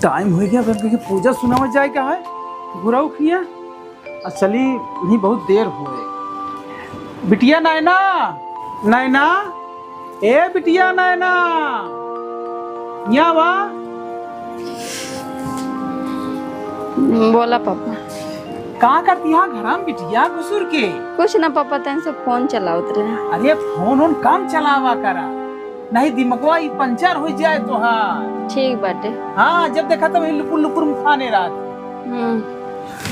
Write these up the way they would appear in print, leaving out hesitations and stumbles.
Time हो गया क्योंकि पूजा सुनावा जाए क्या है गुराऊ किया चली नहीं बहुत देर हुए। बिटिया नैना नैना ए बिटिया नैना यहाँ वा। बोला पापा। कहाँ करती है घर में बिटिया घुसुर के? कुछ ना पापा तन से फोन चलावत रहे। अरे फोन उन काम चलावा करा नहीं दिमकवा ही पंचर हो जाए तो। हाँ ठीक बाटे। हाँ जब देखा तब लुपुर लुपुर मुखाने रात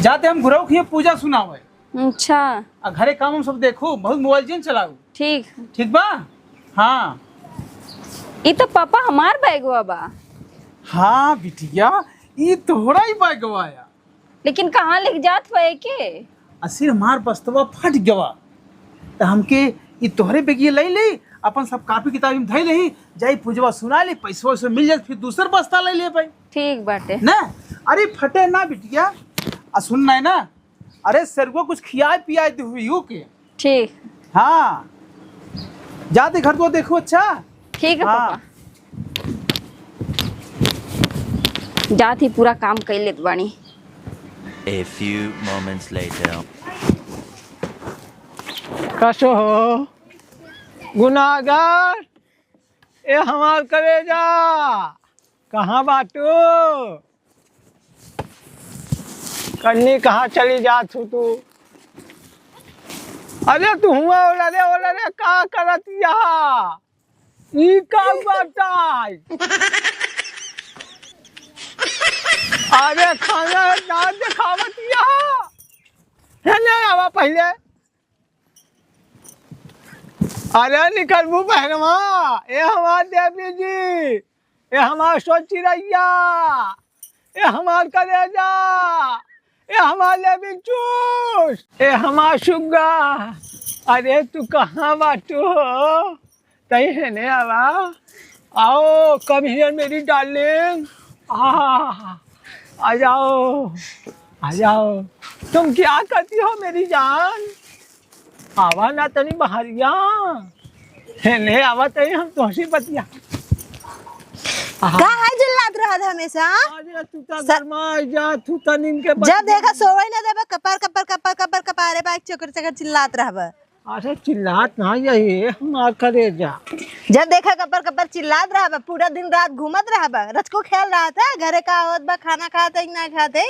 जाते हम घुराऊ खिए पूजा सुनावे। अच्छा घरे काम सब देखो बहुत मोबाइल जिन चलाऊ। ठीक ठीक बा। हाँ ये तो पापा हमार बैगवा बा। हाँ बिटिया ये तोहरा ही बैग गवाया लेकिन कहाँ लेके जात पे के? असि हमार बस्तवा फट गवा तो हमके ये तोहरे बेगिए ले ले अपन सब कॉपी किताब में धई ले जाई पूजवा सुना ले पैसा वैसे मिल जाए फिर दूसर बस्ता ले ले भाई। ठीक बाटे ना अरे फटे ना बिटिया सुन ना ना अरे सर को कुछ खियाए पियाए दे हुई हो के। ठीक। हाँ जाते घर तो देखो। अच्छा ठीक है हाँ। पापा जात ही पूरा काम कर लेत बानी। A few moments later. कसो हो गुनाहगार ए हमार कलेजा कहाँ बाटू कन्नी कहाँ चली जात हूँ तू? अरे तू हुआ ओला रे का करत यहाँ ई का बाटाई? अरे खाना ना दिखावत यहाँ है ना आवा पहले। अरे निकलबू बहनवा ए हमार देवी जी ए हमार सोची रैया ए हमार कलेजा ए हमार लेवी चूस ए हमार सुग्गा। अरे तू कहाँ बाटू हो? तही है ने आवा आओ कम हियर मेरी डार्लिंग आ जाओ आ जाओ। तुम क्या करती हो मेरी जान? आवा ना तनी बहरिया ने आवा तनी हम तुमसे बतिया। का है चिल्लात रहत हमेशा? अरे तू ता गरमा जा तू तनिन के जब देखा सोवई ना देबा कपर कपर कपर कपर कपारे बाइक चक्कर चक्कर चिल्लात रहबा। अरे चिल्लात ना यही मार करे जा। जब देखा कपर कपर चिल्लात रहबा पूरा दिन रात घूमत रहबा। रचको ख्याल रहा था घरे का होत बा खाना खाते कि ना खाते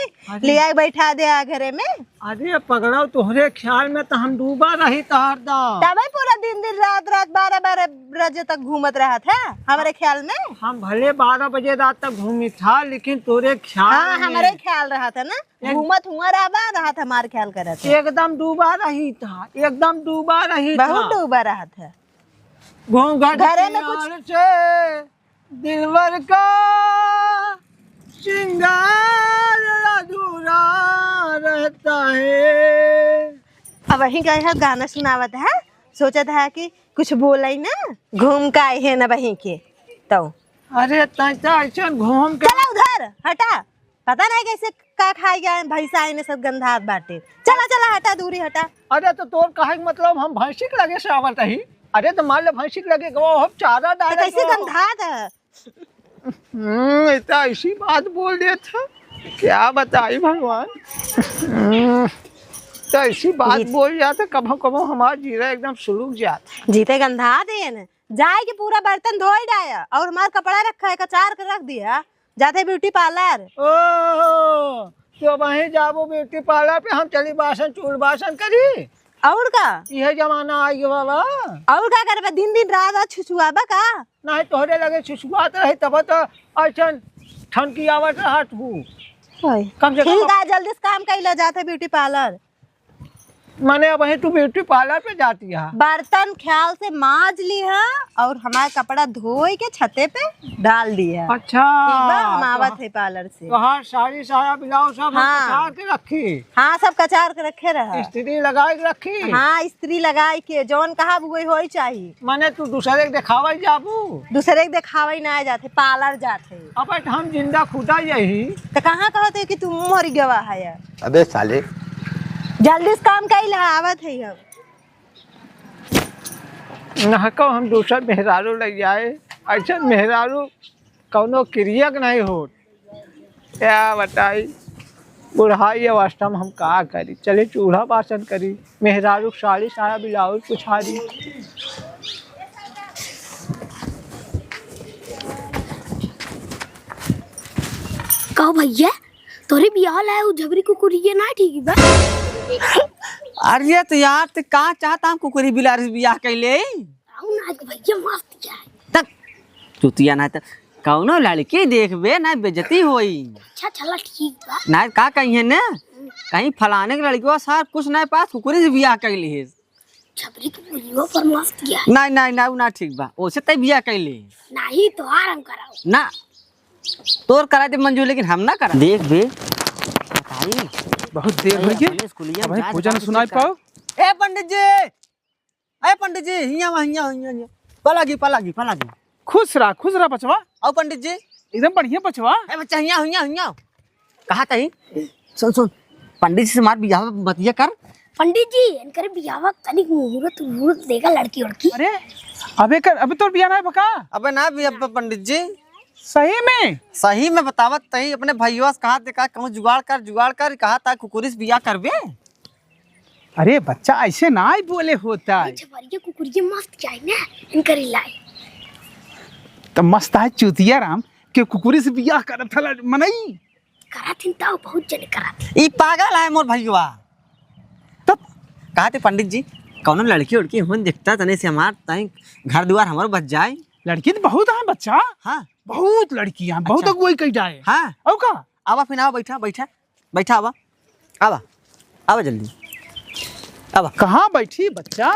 ले आई बैठा दे आ घरे में। अरे पगड़ा तोहरे ख्याल में तो हम डूबा रही तहर दा तब पूरा दिन दिन रात रात 12-12 बजे तक घूमत रहा था हमारे ख्याल में। हम भले 12 बजे रात तक घूमी था लेकिन तोरे ख्याल हाँ हमारे ख्याल रहा था ना घूमत हुआ रहा था हमारे ख्याल कर रहा था। एकदम डूबा रही था एकदम डूबा रही था बहुत डूबा रहा था। घूंघट घरे में कुछ से दिलवर का श्रृंगार अधूरा रहता है। अब वही का गाना सुनावत है सोचा था कि कुछ बोला ही ना घूम का आए है ना वही के तो। अरे ऐसा घूम के चला उधर हटा पता नहीं कैसे का खाई गया भैंसा आए ने सब गंधात बाटे। चला चला हटा दूरी हटा। अरे तो तोर कहे मतलब हम भैंसिक लगे से आवत ही। अरे तो मान ले भैंसिक लगे वो हम चारा तो डाले कैसे गंधात है? इतना ऐसी बात बोल दिया था क्या बताई भगवान। तो ऐसी बात बोल जाता कभो कभो हमारा जीरा एकदम सुलूक जाता। जीते गंधा दे न जाए के पूरा बर्तन धोई डाया और हमारा कपड़ा रखा है कचार कर रख दिया जाते ब्यूटी पार्लर। ओ तो वहीं जाबो ब्यूटी पार्लर पे हम चली बासन चूड़ बासन करी और का यह जमाना आई बाबा। और का करबा दिन दिन रात छुछुआबा का नहीं तोहरे लगे छुछुआत रहे तब तो ऐसा ठनकी आवत रहत हूँ कम से ठीक कम। है जल्दी से काम कर जाते ब्यूटी पार्लर। मैंने वही तू ब्यूटी पार्लर पे जाती है। बर्तन ख्याल से मांज ली है और हमारा कपड़ा धोई के छते पे डाल दिया। अच्छा हम आवत है पार्लर से। तो हाँ साड़ी साया ब्लाउज सब हाँ। कचार के रखी हाँ सब कचार के रखे रहा। स्त्री लगा के रखी। हाँ स्त्री लगाई के जौन कहा वही हो चाहिए। मैंने तू दूसरे के दिखावा जाबू दूसरे के दिखावे ना जाते पार्लर जाते। अब हम जिंदा खुदा यही तो कहाँ कहते कि तू मर गवा है? अबे साले जल्दी से काम कर आवत है हम। नहको हम दूसरा मेहरारू लग जाए, ऐसा मेहरारू कौनो क्रिया के नहीं हो। क्या बताई, बुढ़ाई अवस्था में हम का करी, चले चूल्हा बासन करी, मेहरारू साड़ी साया ब्लाउज पुछारी। कहो भैया तोरे बियाह लाए वो झबरी कुकुरी ये ना ठीक बा। अरे तो यार ते का चाहता हम कुकुरी बिलारी बियाह कैले आऊ ना भैया मस्त है। तक चुतिया ना त कौनो लड़की देखबे ना बेइज्जती होई। अच्छा चला ठीक बा। ना का कहिए ने कहीं फलाने के लड़कियों सार कुछ ना पास कुकुरी से बियाह कैली है। झबरी कुकुरी वो पर मस्त है। ना ना ठीक बा ओसे तय बियाह कैली नहीं तो आराम कराओ ना तोर करा दे मंजूर लेकिन हम ना करा। देख बे बताई बहुत देर हो गई, भाई पूजा न सुनाई पाओ। ए पंडित जी हिया पलागी खुश रहा बचवा। आओ पंडित जी एकदम बढ़िया बचवा। ए बच्चा हिया कहा तई सुन पंडित जी से मार बियाह बतिया कर। पंडित जी इनकर बियाह तनिक मुहूर्त देगा लड़की उड़की। अरे अबे तो बियाह ना बका। अबे ना भी अब पंडित जी सही में बतावत तई अपने भैया से कहा देखा कहूं जुगाड़ कर कहा था कुकुरी से बियाह करबे। अरे बच्चा ऐसे ना ही बोले होता है। झबरी कुकुरी मस्त क्या है ना इनकर लाई तो मस्त है चुतिया राम के कुकुरी से बियाह करत था मनई करा थिन तो बहुत जने करा थे। ई पागल है मोर भैया। तब कहते पंडित जी कौनो लड़की उड़की होन दिखता तने से हमार तई घर द्वार हमार बच जाए। लड़की तो बहुत है बच्चा। हाँ बहुत लड़कियां बहुत अच्छा। अगुवाई कई जाए। हाँ औ का आवा फिर आवा बैठा आवा जल्दी आवा कहाँ बैठी बच्चा।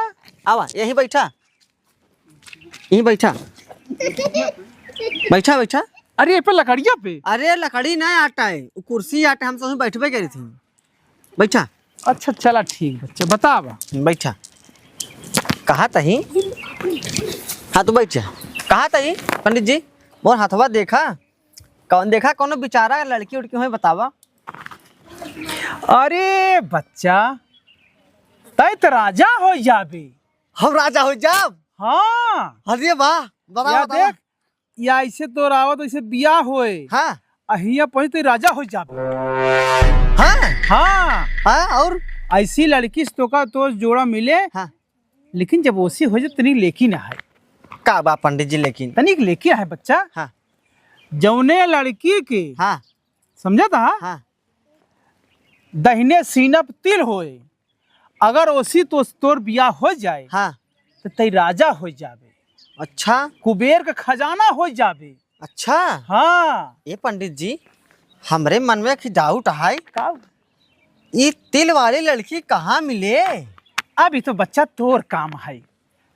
आवा यहीं बैठा अरे ये पे लकड़िया पे। अरे लकड़ी नहीं आटा है वो कुर्सी आटा हम तो बैठबे करी थी। बैठा अच्छा चला ठीक बच्चा बतावा। बैठा कहा तही। हाँ तो बैठ जा कहा तही पंडित जी मोर हाथवा देखा कौनो बेचारा लड़की उड़की हुई बतावा। अरे बच्चा तय तो राजा हो जाबे। हम राजा हो जाब। हाँ अरे वाह या देख या ऐसे तो रावत ऐसे बियाह होए। हाँ अहिया पहुंच तो राजा हो जाबे। हाँ और ऐसी लड़की से तो जोड़ा मिले। हाँ लेकिन जब ओसी हो जाए तनिक लेकी ना है। का बा पंडित जी लेकिन तनिक लेकी है बच्चा। हाँ जौने लड़की के हाँ समझा था। हाँ दहिने सीना पे तिल होए अगर ओसी तो तोर बियाह हो जाए। हाँ तो तई राजा हो जाबे। अच्छा कुबेर का खजाना हो जाबे। अच्छा हाँ ये पंडित जी हमरे मन में एक डाउट है का ये तिल वाली लड़की कहाँ मिले। अभी तो बच्चा तोर काम है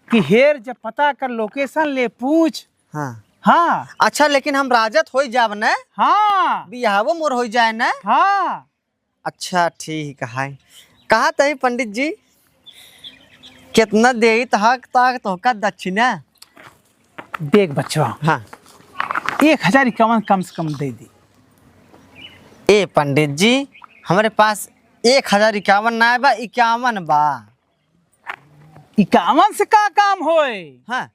कि हेर जब पता कर लोकेशन ले पूछ। हाँ हाँ अच्छा लेकिन हम राजत हो जाब न। हाँ बियाहवो मोर हो जाए न। हाँ अच्छा ठीक है कहा तही पंडित जी कितना दे तहक तक तोहका दक्षिणा। देख बच्चा हाँ 1051 कम से कम दे दी। ए पंडित जी हमारे पास 1051 ना बा 51 बा। 51 से का काम होए। हाँ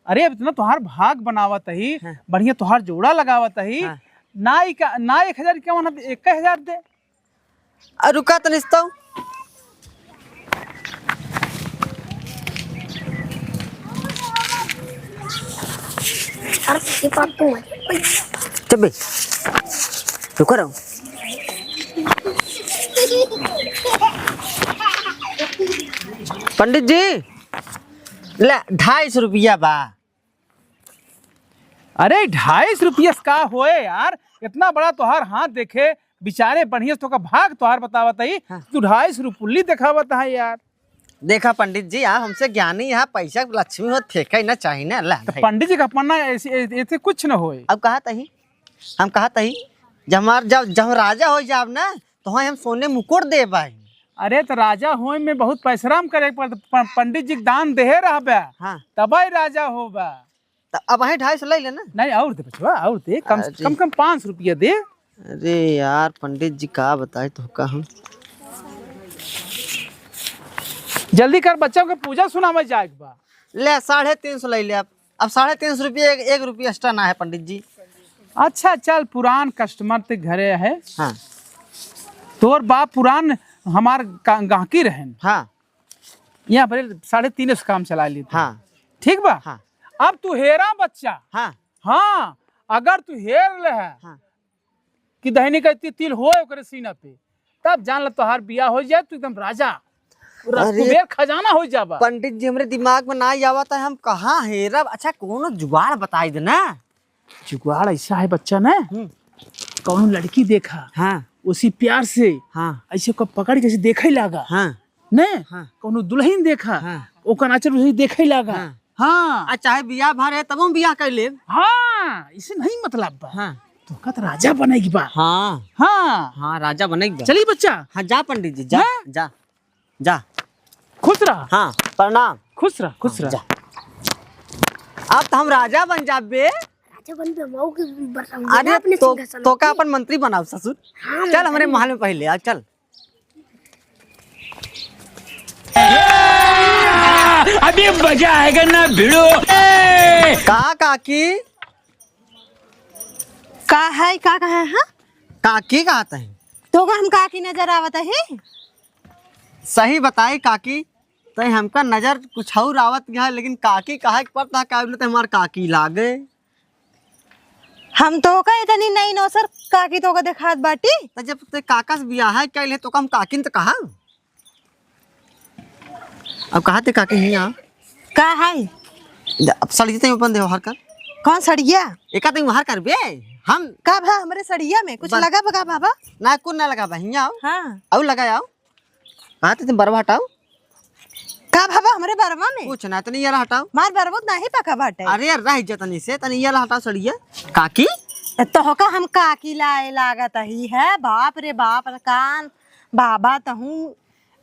अरे अब इतना तुहार भाग बनावत ही। हाँ। बढ़िया तुहार जोड़ा लगावत ही। हाँ। ना 1051 1000 दे। रुका तो निस्ता चबे रुका रहो। पंडित जी ले 250 रुपया बा। अरे 250 रुपया का होए यार। इतना बड़ा तुहार हाथ देखे बेचारे बढ़िया तो का भाग तुहार बतावत ही। हाँ। तू 250 रुपये दिखावत है यार। देखा पंडित जी आप हमसे ज्ञानी यहाँ पैसा लक्ष्मी हो फेंका ही ना चाहिए ना अल्लाह तो पंडित जी का पन्ना ऐसे कुछ न होए। अब कहा तही हम कहा तही जब राजा हो जाब ना तो हम सोने मुकुट दे भाई। अरे तो राजा होए में बहुत परिश्रम करे पंडित जी दान दे रहबे। हाँ तब राजा होबा। तो अब 250 ले लेना। नहीं और दे बचवा और दे कम 500 रुपया दे। अरे यार पंडित जी का बताए तो का हम जल्दी कर बच्चों के पूजा सुनावे जाए बा। ले 350 ले ले अब 350 रुपये 1 रुपया एक्स्ट्रा ना है पंडित जी। अच्छा चल, पुरान कस्टमर ते घरे है, हाँ तोर बाप पुरान हमार गाहकी रहन, हाँ यहाँ पर 350 काम चला ली। हाँ ठीक बा। हाँ अब तू हेरा बच्चा। हाँ हाँ, अगर तू हेर ले है हाँ। कि दहनी का तिल हो ओकरे सीना पे, तब जान ल तोहार बियाह हो जाए, तू एकदम राजा कुबेर खजाना हो जाबा। पंडित जी हमरे दिमाग में ना आवता है, हम कहाँ हेरब। अच्छा कोनो जुगाड़ बताई दे ना। जुगाड़ ऐसा है बच्चा ना, कौन लड़की देखा हाँ उसी प्यार से हाँ ऐसे को पकड़ के देखे लगा हाँ ने, हाँ। कोनो दुल्हन देखा हाँ। ओकर नाचर उसे देखे लगा। हाँ। हाँ चाहे बियाह भर है तब हम बियाह कर ले। हाँ, इसे नहीं मतलब बा। हाँ तो का राजा बनेगी बा। हाँ हाँ हाँ राजा बनेगी। चलिए बच्चा। हाँ जा पंडित जी जा हाँ? जा जा। खुश रहा। हाँ प्रणाम। खुश रहा खुश हाँ, रहा। अब तो हम राजा बन जाबे। राजा बन के मऊ के बताऊंगा अरे अपने तो सिंहासन तो का अपन मंत्री बनाओ ससुर। चल हमारे महल में पहले आ चल। अभी मजा आएगा ना भिड़ो। का काकी का है का है? हाँ काकी कहते हैं। तो हम का की नजर आवत है? सही बताई काकी, तो हमका नजर कुछ और आवत गया, लेकिन काकी कहा पड़ता का हमार काकी लागे। हम तो का इतनी नहीं नो सर काकी तो का दिखात बाटी। तो जब ते काका से बियाह है कैले तो हम काकी तो कहा। अब कहा ते काकी नहीं आ का है? अब सड़ी ते अपन देव हर कर। कौन सड़िया? एका ते हर कर बे हम का भा हमरे सड़िया में कुछ लगा बगा बाबा? ना कुन ना लगा बहिया आओ। हाँ आओ लगा आओ। कहा ते बरवा हटाओ। का बाबा हमरे बरवा में कुछ ना तनी यार हटाओ। मार बरवा नहीं पका बाटे। अरे यार रह जतनी से तनी यार हटाओ सड़िया। काकी तो का हम काकी लाए लागत ही है। बाप रे बाप कान बाबा तहू।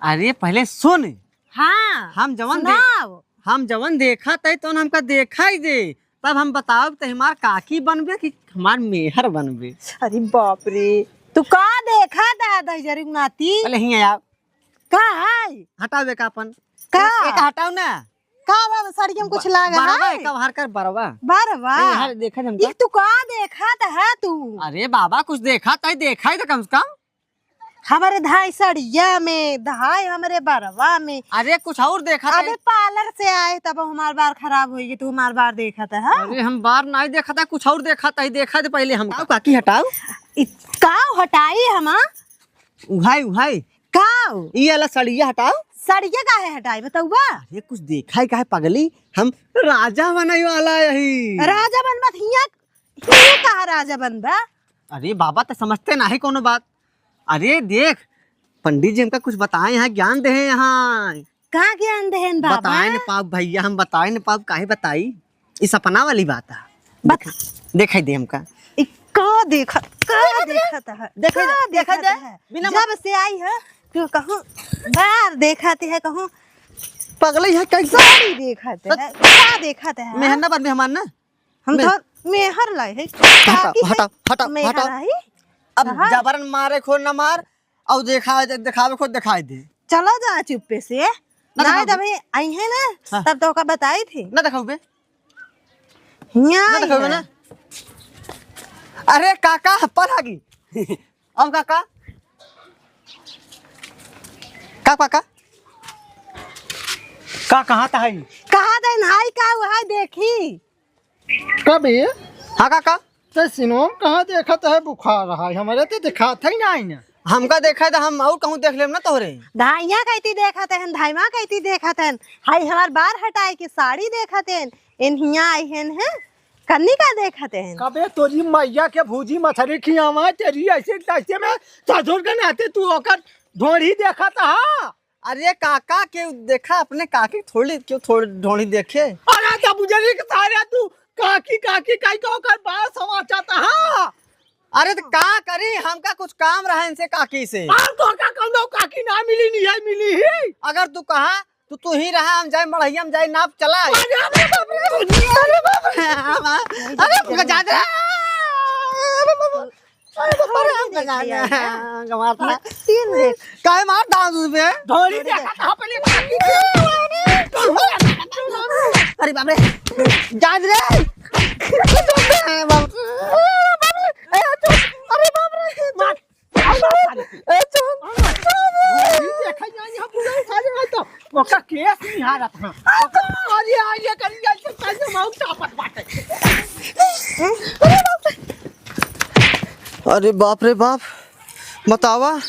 अरे पहले सुन। हाँ हम जवन सुनाओ। हम जवन देखा तय तो हमका देखा ही दे, तब हम बताओ तो हमार काकी बनबे कि हमार मेहर बनबे। अरे बाप रे, तू का देखा था दजरी नाती? पहले ही आओ। का है? हटाओ बेका अपन का एक हटाओ ना। का बाबा सड़िया में कुछ लागा बरवा है? एक हर कर बरवा। बरवा हर देखा ये जमता। तू का देखा था तू? अरे बाबा कुछ देखा तय देखा ही तो कम से कम। हमारे धाई सड़िया में धाई हमारे बरवा में। अरे कुछ और देखा अबे पार्लर से आए तब हमार बार खराब हुई तू हमार बार देखा था। हाँ? अरे हम बार नहीं देखा था, कुछ और देखा था। देखा थे पहले हम। काकी हटाओ। का हटाई हम? उहाई उहाई का ये वाला सड़िया हटाओ। सड़िया का है हटाई बताऊबा? अरे कुछ देखा ही का है पगली, हम राजा बनाई वाला यही। राजा बनबा हिया हिया कहा राजा बनबा? अरे बाबा तो समझते ना है कोनो बात। अरे देख पंडित जी हमका कुछ बताए यहाँ, ज्ञान दे यहाँ। का ज्ञान देहन बाबा? बताए न पाप भैया, हम बताए न पाप काहे बताई। इस सपना वाली बात है। बता देखा दे हमका। का देखा था देखा दे बिना जब से आई है तो कहूँ बार देखाते है कहूँ पगली है कैसे साड़ी देखाते है क्या देखाते है? मेहर ना बन में हमार ना। हम तो मेहर लाए है। हटाओ मेहर हटाओ। आई। अब जबरन मारे खो न मार और दिखावे खुद दिखाई दे। चलो जा चुप्पे से ना तभी आई है ना। हाँ। तब तो का बताई थी ना दिखाओ बे हिया ना दिखाओ ना। अरे काका पर आ गई। अब काका काका का कहा था है? कहा देन हाई का वहां देखी कभी हाँ काका तो सिनो कहाँ देखा है? बुखार रहा है हमारे तो दिखा था ही नहीं। हमका देखा था, हम और कहूँ देख लेम ना तोहरे। धाइया कहती देखा थे धाइमा कहती देखा थे हाई हमार बार हटाए के साड़ी देखा थे इन हिया आई हैं है कन्नी का देखा थे। कबे तोरी मैया के भूजी मछली खियावा तेरी ऐसे ऐसे में ससुर के नाते तू ओकर ढोड़ी देखा था। अरे काका के देखा अपने काकी थोड़ी क्यों थोड़ी ढोड़ी देखे। अरे तो बुझली के सारे तू काकी काकी कह के ओकर बाल समाचा था। अरे तो का करी, हमका कुछ काम रहा इनसे काकी से। और तो का कौनो काकी ना मिली नहीं है मिली ही। अगर तू कहा तो तू ही रहा, हम जाए मढ़ैया में जाए नाप चला। अरे बाप रे अरे जा काहे मार डांस पे ढोड़ी देखा था पहले काकी के। अरे बाप रे जान रे अरे बाप रे अरे बाप रे बाप बतावा।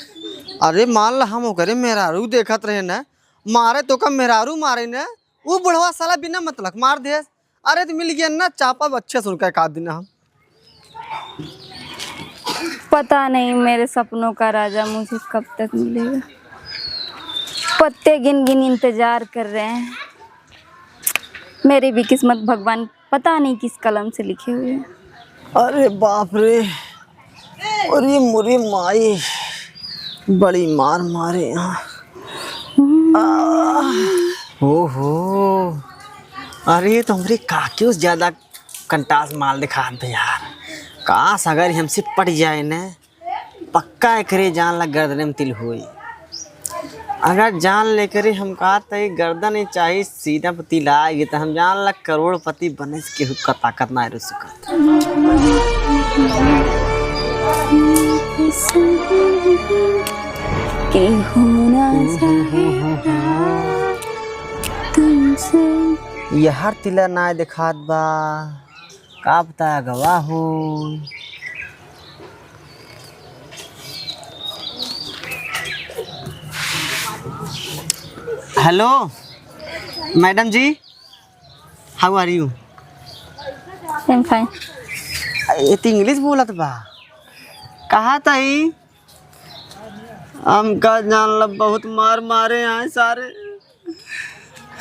अरे मान ला हम ओकरे मेहरारू देखत रहे ना, मारे तो का मेहरारू मारे ना, वो बुढ़वा साला बिना मतलब मार दे। अरे तो मिल गया ना चापा अच्छे सुन का दिन हम। पता नहीं मेरे सपनों का राजा मुझे कब तक मिलेगा। पत्ते गिन गिन इंतजार कर रहे हैं। मेरी भी किस्मत भगवान पता नहीं किस कलम से लिखे हुए हैं। अरे बाप रे, अरे मुरी माई बड़ी मार मारे यहाँ। ओहो, अरे तो हमारे काकी उस ज्यादा कंटास माल दिखा दे यार। काश अगर हमसे पट जाए ना, पक्का एकरे जान लग गर्दन में तिल हुई। अगर जान लेकर हम कहा तो गर्दन ही चाहिए सीधा पति लाएगी तो हम जान लग करोड़पति बने के का ताकत ना रह सकत। के होना तुमसे यहर तिला ना दिखात बा, का पता गवाह हो। Hello madam ji, how are you? I am fine. ये तो इंग्लिश बोलत बा। कहा तई हम का जान लब बहुत मार मारे हैं सारे।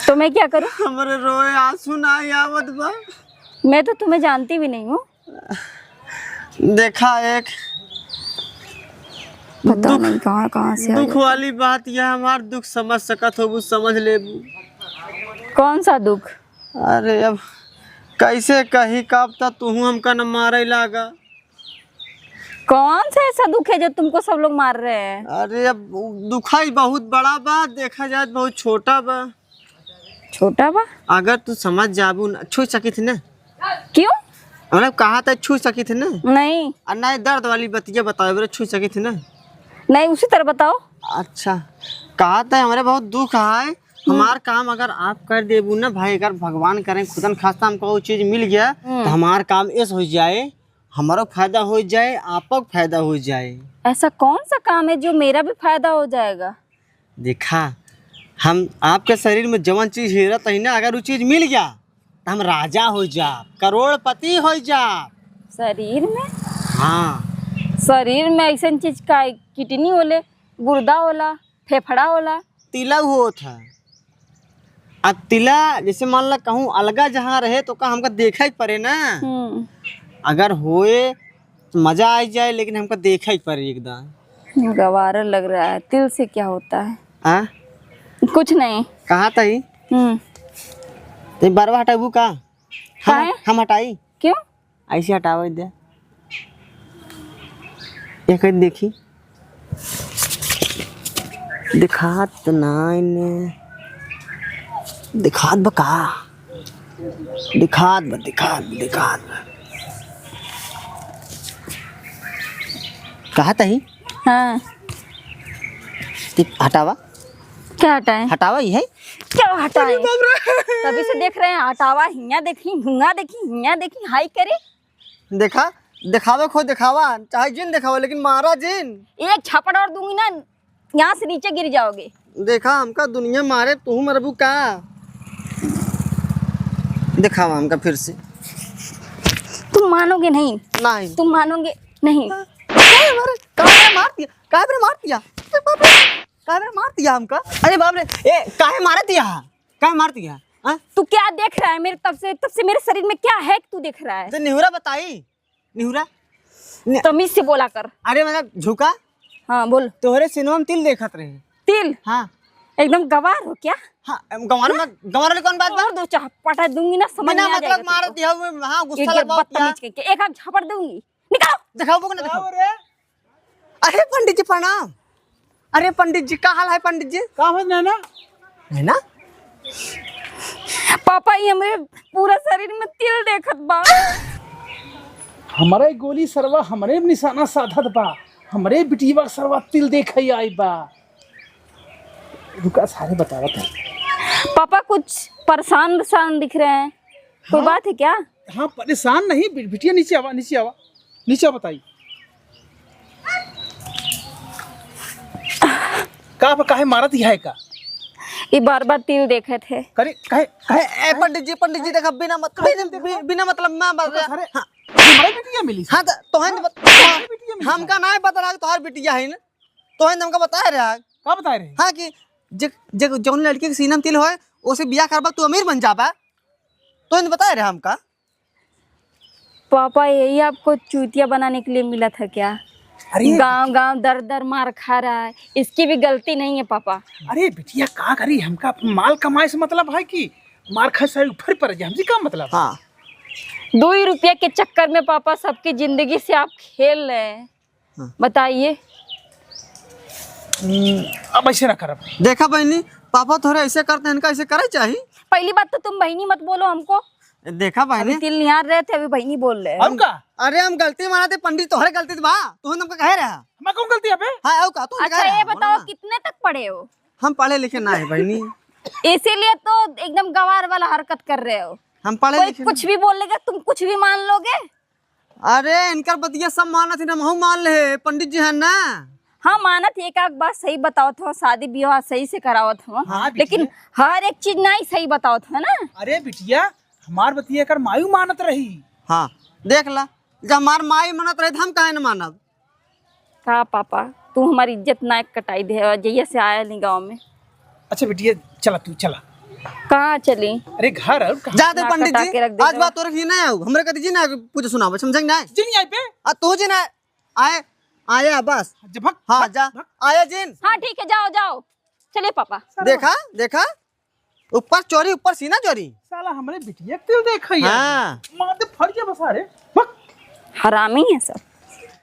तो मैं क्या करूं? हमारे रोए आंसू ना आवत बा। मैं तो तुम्हें जानती भी नहीं हूँ। देखा एक पता नहीं कहाँ कहाँ से दुख वाली बात यह हमार दुख समझ सकत हो वो समझ ले। कौन सा दुख? अरे अब कैसे कही कापता तू हमका न मारे लागा। कौन सा ऐसा दुख है जो तुमको सब लोग मार रहे हैं? अरे अब दुखाई बहुत बड़ा बा, देखा जाए बहुत छोटा बा। छोटा बा? अगर तू समझ जाबू न छू सकी थी ना। क्यों? मतलब कहा था छू सकी थी ना। नहीं और ना दर्द वाली बतिया बताओ बरे छू सकी थी ना। नहीं, उसी तरह बताओ। अच्छा कहा था हमारे बहुत दुख है। हमार काम अगर आप कर देबू ना भाई, अगर भगवान करें खुदन खास्ता हमको वो चीज मिल गया तो हमार काम ऐसा हो जाए, हमारा फायदा हो जाए, आपका फायदा हो जाए। ऐसा कौन सा काम है जो मेरा भी फायदा हो जाएगा? देखा हम आपके शरीर में जवन चीज हेरत है ना, अगर वो चीज मिल गया तो हम राजा हो जा, करोड़पति हो जा। शरीर में? हाँ शरीर में ऐसा चीज का किडनी होले, गुर्दा होला, फेफड़ा होला। तिला हो था। अब तिला जैसे मान ला कहूँ अलगा जहाँ रहे तो का हमका देखा ही पड़े ना। अगर होए तो मजा आ जाए, लेकिन हमको देखा ही पड़े एकदम। गवारा लग रहा है। तिल से क्या होता है? हाँ कुछ नहीं। कहा था ही तो बारवा हटाबू का? हम हटाई क्यों? ऐसे हटावे दे। एक देखी दिखात नाइन दिखात बका दिखात दिखात कहा था ही। हाँ हटावा क्या हटाए? हटावा ही है क्या हटाए? तभी से देख रहे हैं। हटावा हिया देखी, हुआ देखी, हिया देखी, हाई करे। देखा दिखावे खो दिखावा, चाहे जिन दिखावा लेकिन मारा जिन। एक छापड़ और दूंगी ना, यहाँ से नीचे गिर जाओगे। देखा हमका दुनिया मारे तू मरबू का। दिखावा हमका फिर से। तुम मानोगे नहीं। नहीं तुम मानोगे नहीं। काहे मार दिया हमका। अरे बाप रे, ए काहे मार दिया हाँ? तू क्या देख रहा है? मेरे तब से मेरे शरीर में क्या है कि तू देख रहा है? तो निहुरा बताई। निहुरा तमीज से बोला कर। अरे मतलब झुका। हाँ बोल। तोहरे सिनेमा में तिल देखत रहे। तिल? हाँ एकदम गवार हो क्या? हाँ गंवार वाली कौन बात बा? दो चपटा दूंगी ना, समझ में आ जाएगा। मतलब मार दिया। हाँ गुस्सा लगा बदतमीज के एक आध झपड़ दूंगी। निकालो। दिखाओ ना दिखाओ। अरे पंडित जी प्रणाम। अरे पंडित जी का हाल है? पंडित जी का हो नैना? है ना पापा ये हमरे पूरा शरीर में तिल देखत बा। हमारे गोली सरवा हमरे निशाना साधत बा, हमरे बिटिया सरवा तिल देखई आई बा। रुका सारे बतावत है। पापा कुछ परेशान दिख रहे हैं, कोई बात है क्या? हाँ परेशान नहीं, बिटिया नीचे आवा, नीचे आवा, नीचे आवा, बताइए काहे मारत है का? ये बार तिल देखे थे। करे काहे पंडित जी देखा बिना मतलब मैं बता रहा। हाँ हमारे बिटिया मिली। हाँ तो हमका ना पता रहा तुम्हारी बिटिया है ना, तो हमका बता रहा का बता रहे? हाँ कि जौन लड़की के सीना में तिल होए उसे बियाह करबा तू अमीर बन जाबा, तो इन्हें बता रहा हमका। पापा यही आपको चूतिया बनाने के लिए मिला था क्या? गांव दर मार खा रहा है, इसकी भी गलती नहीं है पापा। अरे बिटिया का करी, हमका माल कमाए से मतलब है कि मार खाए से ऊपर पर जाए, हमसे का मतलब? हाँ 2 ही रुपया के चक्कर में पापा सबकी जिंदगी से आप खेल रहे हैं। बताइए। अब ऐसे ना करब। देखा बहनी, पापा थोड़ा ऐसे करते हैं, इनका ऐसे करे चाहिए। पहली बात तो तुम बहनी मत बोलो हमको। देखा बहनी, तिल निहार रहे थे, अभी बहनी बोल रहे हैं। हम का? अरे हम गलती माना थे पंडित, तोहरे गलती थी बा, तू हमका कहे रहा। मैं कौन गलती है बे? हाँ औ का तू अच्छा ये बताओ कितने तक पढ़े हो? हम पढ़े लिखे ना है बहनी, इसीलिए तो एकदम गवार वाला हरकत कर रहे हो। हम पढ़े कोई लिखे कुछ भी बोल लेगा, तुम कुछ भी मान लोगे? अरे इनकर बतिया सब माना थी ना, हम मान ले, पंडित जी है ना। हाँ मानत, एक आध बात सही बताओ तो, शादी ब्याह सही से करावत हो। हाँ, लेकिन हर एक चीज नहीं सही बताओ तो ना। अरे बिटिया हमार बतिया कर मायू मानत रही। हाँ देख ला, जब हमार माई मानत रहे हम काहे न मानब? का पापा तू हमारी इज्जत ना कटाई दे, जैसे से आया नहीं गाँव में। अच्छा बिटिया चला, तू चला। कहाँ चली? अरे घर और जा दे पंडित कटा के रख जी, दे आज बात तो रखी ना, हमरे कदी जी ना पूछे सुनावे, समझ ना? जिन आई पे तू जी ना आए आया बस। जब भग, हाँ भग, जा भग। आया जिन। हाँ ठीक है, जाओ जाओ, चलिए पापा। देखा देखा, ऊपर चोरी ऊपर सीना चोरी। साला हमरे बिटिया तिल देखई। हाँ मार दे फड़ गया बस। अरे भग। हरामी है सब।